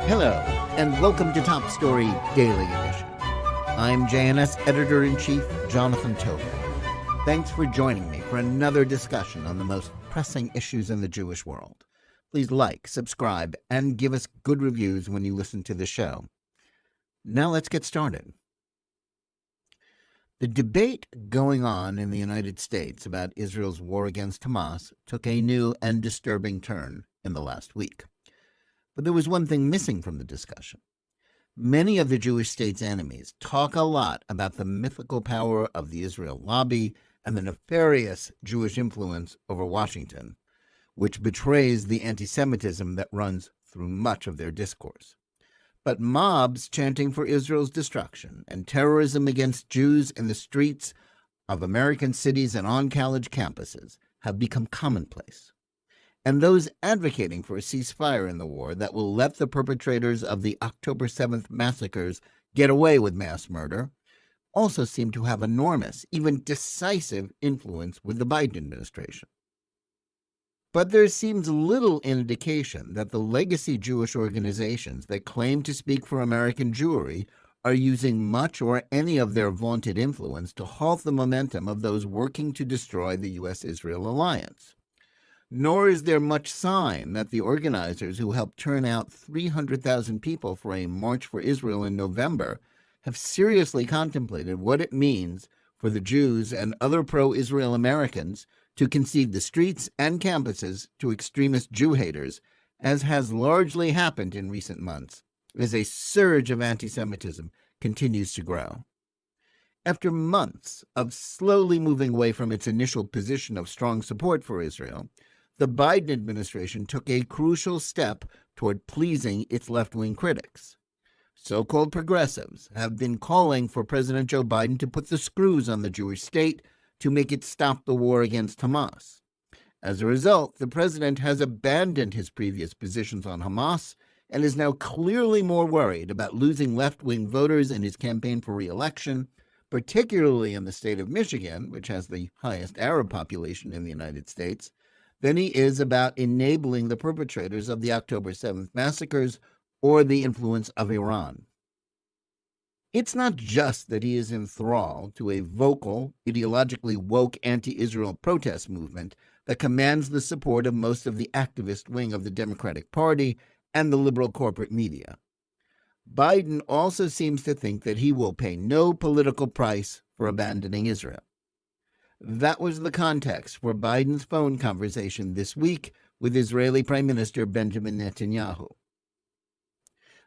Hello, and welcome to Top Story Daily Edition. I'm JNS Editor-in-Chief Jonathan Tobin. Thanks for joining me for another discussion on the most pressing issues in the Jewish world. Please like, subscribe, and give us good reviews when you listen to the show. Now let's get started. The debate going on in the United States about Israel's war against Hamas took a new and disturbing turn in the last week. But there was one thing missing from the discussion. Many of the Jewish state's enemies talk a lot about the mythical power of the Israel lobby and the nefarious Jewish influence over Washington, which betrays the antisemitism that runs through much of their discourse. But mobs chanting for Israel's destruction and terrorism against Jews in the streets of American cities and on college campuses have become commonplace. And those advocating for a ceasefire in the war that will let the perpetrators of the October 7th massacres get away with mass murder also seem to have enormous, even decisive influence with the Biden administration. But there seems little indication that the legacy Jewish organizations that claim to speak for American Jewry are using much or any of their vaunted influence to halt the momentum of those working to destroy the U.S.-Israel alliance. Nor is there much sign that the organizers who helped turn out 300,000 people for a March for Israel in November have seriously contemplated what it means for the Jews and other pro-Israel Americans to concede the streets and campuses to extremist Jew haters, as has largely happened in recent months, as a surge of antisemitism continues to grow. After months of slowly moving away from its initial position of strong support for Israel, the Biden administration took a crucial step toward pleasing its left-wing critics. So-called progressives have been calling for President Joe Biden to put the screws on the Jewish state to make it stop the war against Hamas. As a result, the president has abandoned his previous positions on Hamas and is now clearly more worried about losing left-wing voters in his campaign for re-election, particularly in the state of Michigan, which has the highest Arab population in the United States, than he is about enabling the perpetrators of the October 7th massacres or the influence of Iran. It's not just that he is enthralled to a vocal, ideologically woke anti-Israel protest movement that commands the support of most of the activist wing of the Democratic Party and the liberal corporate media. Biden also seems to think that he will pay no political price for abandoning Israel. That was the context for Biden's phone conversation this week with Israeli Prime Minister Benjamin Netanyahu.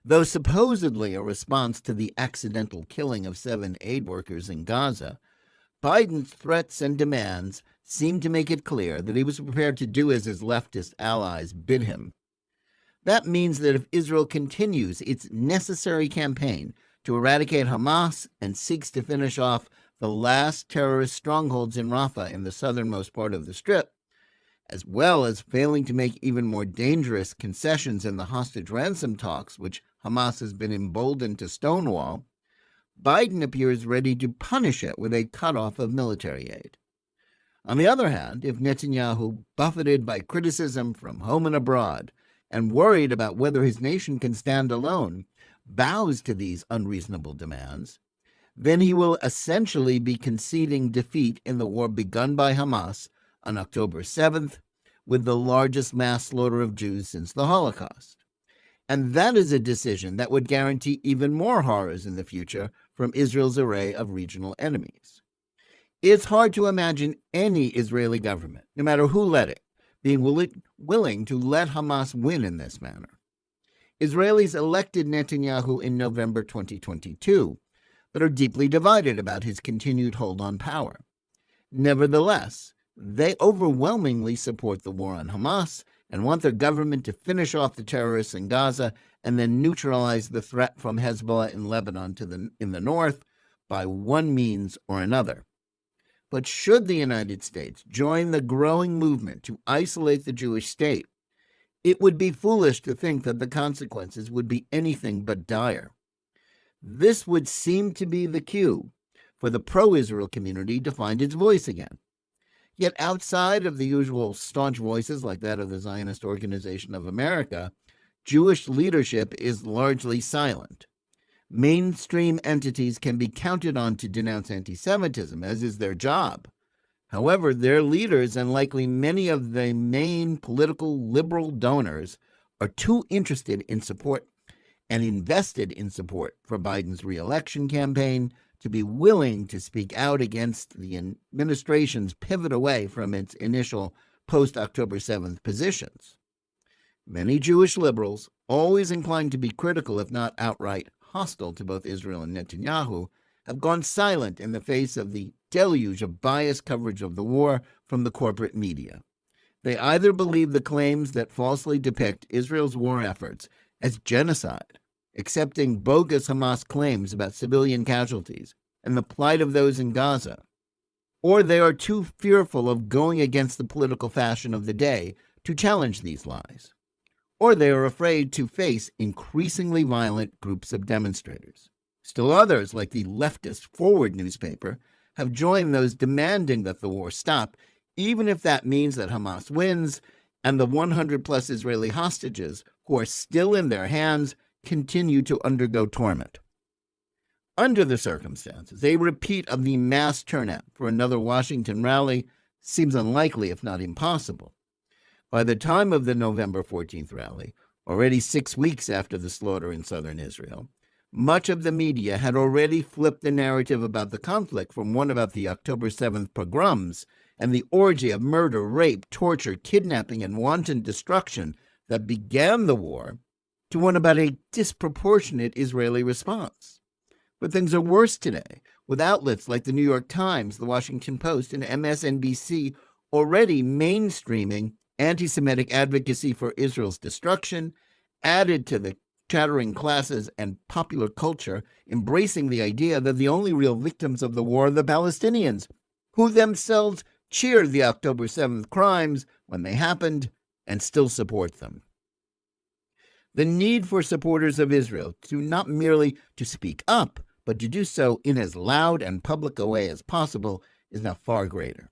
Though supposedly a response to the accidental killing of 7 aid workers in Gaza, Biden's threats and demands seemed to make it clear that he was prepared to do as his leftist allies bid him. That means that if Israel continues its necessary campaign to eradicate Hamas and seeks to finish off the last terrorist strongholds in Rafah in the southernmost part of the Strip, as well as failing to make even more dangerous concessions in the hostage ransom talks, which Hamas has been emboldened to stonewall, Biden appears ready to punish it with a cutoff of military aid. On the other hand, if Netanyahu, buffeted by criticism from home and abroad, and worried about whether his nation can stand alone, bows to these unreasonable demands, then he will essentially be conceding defeat in the war begun by Hamas on October 7th, with the largest mass slaughter of Jews since the Holocaust. And that is a decision that would guarantee even more horrors in the future from Israel's array of regional enemies. It's hard to imagine any Israeli government, no matter who led it, being willing to let Hamas win in this manner. Israelis elected Netanyahu in November 2022, but are deeply divided about his continued hold on power. Nevertheless, they overwhelmingly support the war on Hamas and want their government to finish off the terrorists in Gaza and then neutralize the threat from Hezbollah in Lebanon in the north by one means or another. But should the United States join the growing movement to isolate the Jewish state, it would be foolish to think that the consequences would be anything but dire. This would seem to be the cue for the pro-Israel community to find its voice again. Yet outside of the usual staunch voices like that of the Zionist Organization of America, Jewish leadership is largely silent. Mainstream entities can be counted on to denounce anti-Semitism, as is their job. However, their leaders and likely many of the main political liberal donors are too interested in support and invested in support for Biden's re-election campaign to be willing to speak out against the administration's pivot away from its initial post-October 7th positions. Many Jewish liberals, always inclined to be critical if not outright hostile to both Israel and Netanyahu, have gone silent in the face of the deluge of biased coverage of the war from the corporate media. They either believe the claims that falsely depict Israel's war efforts as genocide, accepting bogus Hamas claims about civilian casualties and the plight of those in Gaza, or they are too fearful of going against the political fashion of the day to challenge these lies, or they are afraid to face increasingly violent groups of demonstrators. Still others, like the leftist Forward newspaper, have joined those demanding that the war stop, even if that means that Hamas wins and the 100-plus Israeli hostages who are still in their hands continue to undergo torment. Under the circumstances, a repeat of the mass turnout for another Washington rally seems unlikely, if not impossible. By the time of the November 14th rally, already 6 weeks after the slaughter in southern Israel, much of the media had already flipped the narrative about the conflict from one about the October 7th pogroms and the orgy of murder, rape, torture, kidnapping, and wanton destruction that began the war to one about a disproportionate Israeli response. But things are worse today, with outlets like the New York Times, the Washington Post, and MSNBC already mainstreaming anti-Semitic advocacy for Israel's destruction, added to the chattering classes and popular culture embracing the idea that the only real victims of the war are the Palestinians, who themselves cheered the October 7th crimes when they happened and still support them. The need for supporters of Israel to not merely to speak up, but to do so in as loud and public a way as possible is now far greater.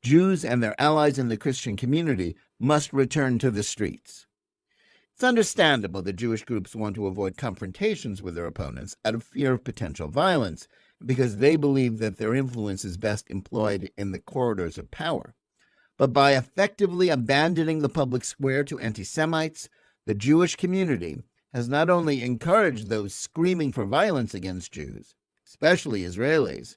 Jews and their allies in the Christian community must return to the streets. It's understandable that Jewish groups want to avoid confrontations with their opponents out of fear of potential violence, because they believe that their influence is best employed in the corridors of power. But by effectively abandoning the public square to anti-Semites, the Jewish community has not only encouraged those screaming for violence against Jews, especially Israelis,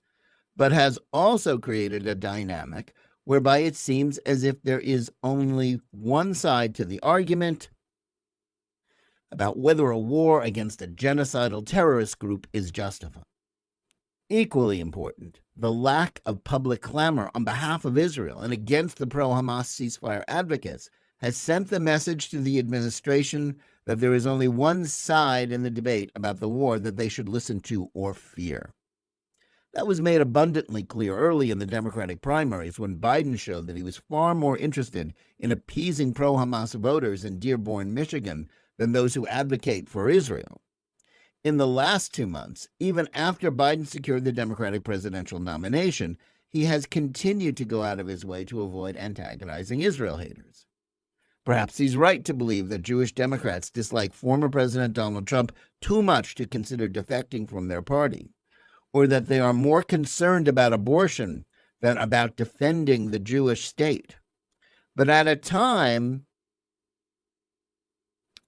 but has also created a dynamic whereby it seems as if there is only one side to the argument about whether a war against a genocidal terrorist group is justified. Equally important, the lack of public clamor on behalf of Israel and against the pro-Hamas ceasefire advocates has sent the message to the administration that there is only one side in the debate about the war that they should listen to or fear. That was made abundantly clear early in the Democratic primaries when Biden showed that he was far more interested in appeasing pro-Hamas voters in Dearborn, Michigan, than those who advocate for Israel. In the last 2 months, even after Biden secured the Democratic presidential nomination, he has continued to go out of his way to avoid antagonizing Israel haters. Perhaps he's right to believe that Jewish Democrats dislike former President Donald Trump too much to consider defecting from their party, or that they are more concerned about abortion than about defending the Jewish state. But at a time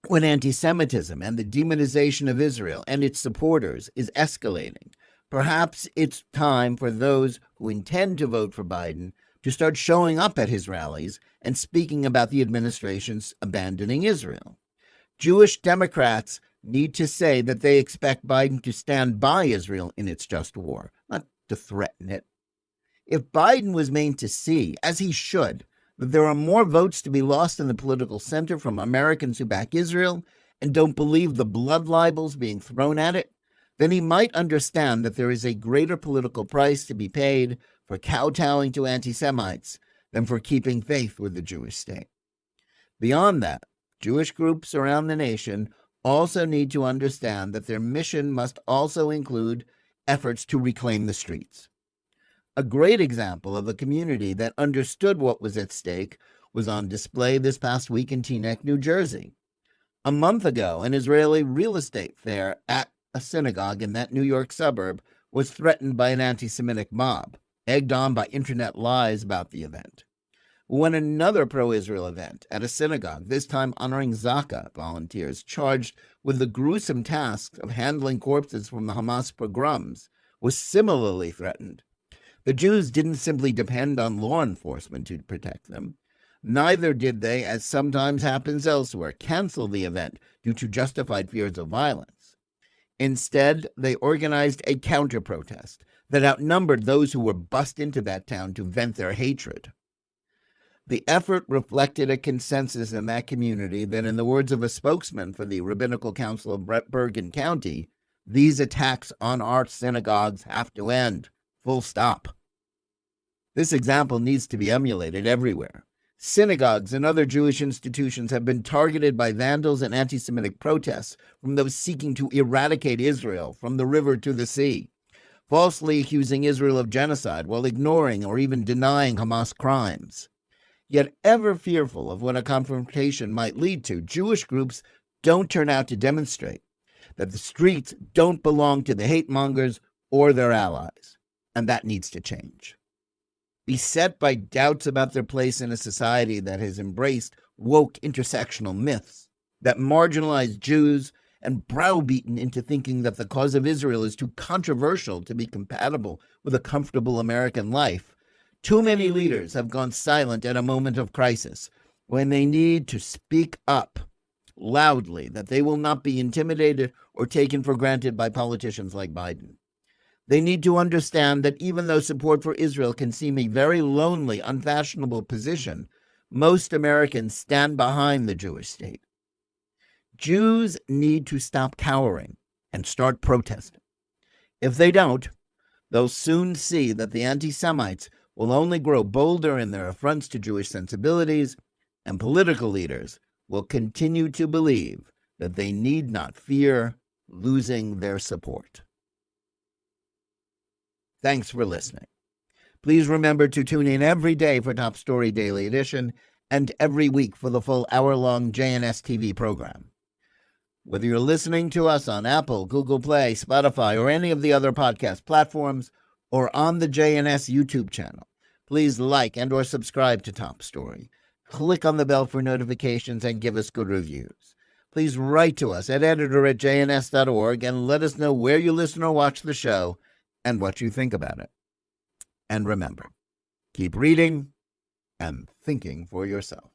when anti-Semitism and the demonization of Israel and its supporters is escalating, perhaps it's time for those who intend to vote for Biden to start showing up at his rallies and speaking about the administration's abandoning Israel. Jewish Democrats need to say that they expect Biden to stand by Israel in its just war, not to threaten it. If Biden was made to see, as he should, that there are more votes to be lost in the political center from Americans who back Israel and don't believe the blood libels being thrown at it, then he might understand that there is a greater political price to be paid for kowtowing to anti-Semites than for keeping faith with the Jewish state. Beyond that, Jewish groups around the nation also need to understand that their mission must also include efforts to reclaim the streets. A great example of a community that understood what was at stake was on display this past week in Teaneck, New Jersey. A month ago, an Israeli real estate fair at a synagogue in that New York suburb was threatened by an anti-Semitic mob, egged on by internet lies about the event. When another pro-Israel event at a synagogue, this time honoring Zaka volunteers charged with the gruesome task of handling corpses from the Hamas pogroms, was similarly threatened, the Jews didn't simply depend on law enforcement to protect them. Neither did they, as sometimes happens elsewhere, cancel the event due to justified fears of violence. Instead, they organized a counter-protest that outnumbered those who were bussed into that town to vent their hatred. The effort reflected a consensus in that community that, in the words of a spokesman for the Rabbinical Council of Bergen County, these attacks on our synagogues have to end. Full stop. This example needs to be emulated everywhere. Synagogues and other Jewish institutions have been targeted by vandals and anti-Semitic protests from those seeking to eradicate Israel from the river to the sea, falsely accusing Israel of genocide while ignoring or even denying Hamas crimes. Yet ever fearful of what a confrontation might lead to, Jewish groups don't turn out to demonstrate that the streets don't belong to the hate mongers or their allies, and that needs to change. Beset by doubts about their place in a society that has embraced woke intersectional myths that marginalize Jews and browbeaten into thinking that the cause of Israel is too controversial to be compatible with a comfortable American life, too many leaders have gone silent at a moment of crisis when they need to speak up loudly that they will not be intimidated or taken for granted by politicians like Biden. They need to understand that even though support for Israel can seem a very lonely, unfashionable position, most Americans stand behind the Jewish state. Jews need to stop cowering and start protesting. If they don't, they'll soon see that the anti-Semites will only grow bolder in their affronts to Jewish sensibilities, and political leaders will continue to believe that they need not fear losing their support. Thanks for listening. Please remember to tune in every day for Top Story Daily Edition and every week for the full hour-long JNS TV program. Whether you're listening to us on Apple, Google Play, Spotify, or any of the other podcast platforms, or on the JNS YouTube channel, please like and or subscribe to Top Story. Click on the bell for notifications and give us good reviews. Please write to us at editor@jns.org and let us know where you listen or watch the show and what you think about it. And remember, keep reading and thinking for yourself.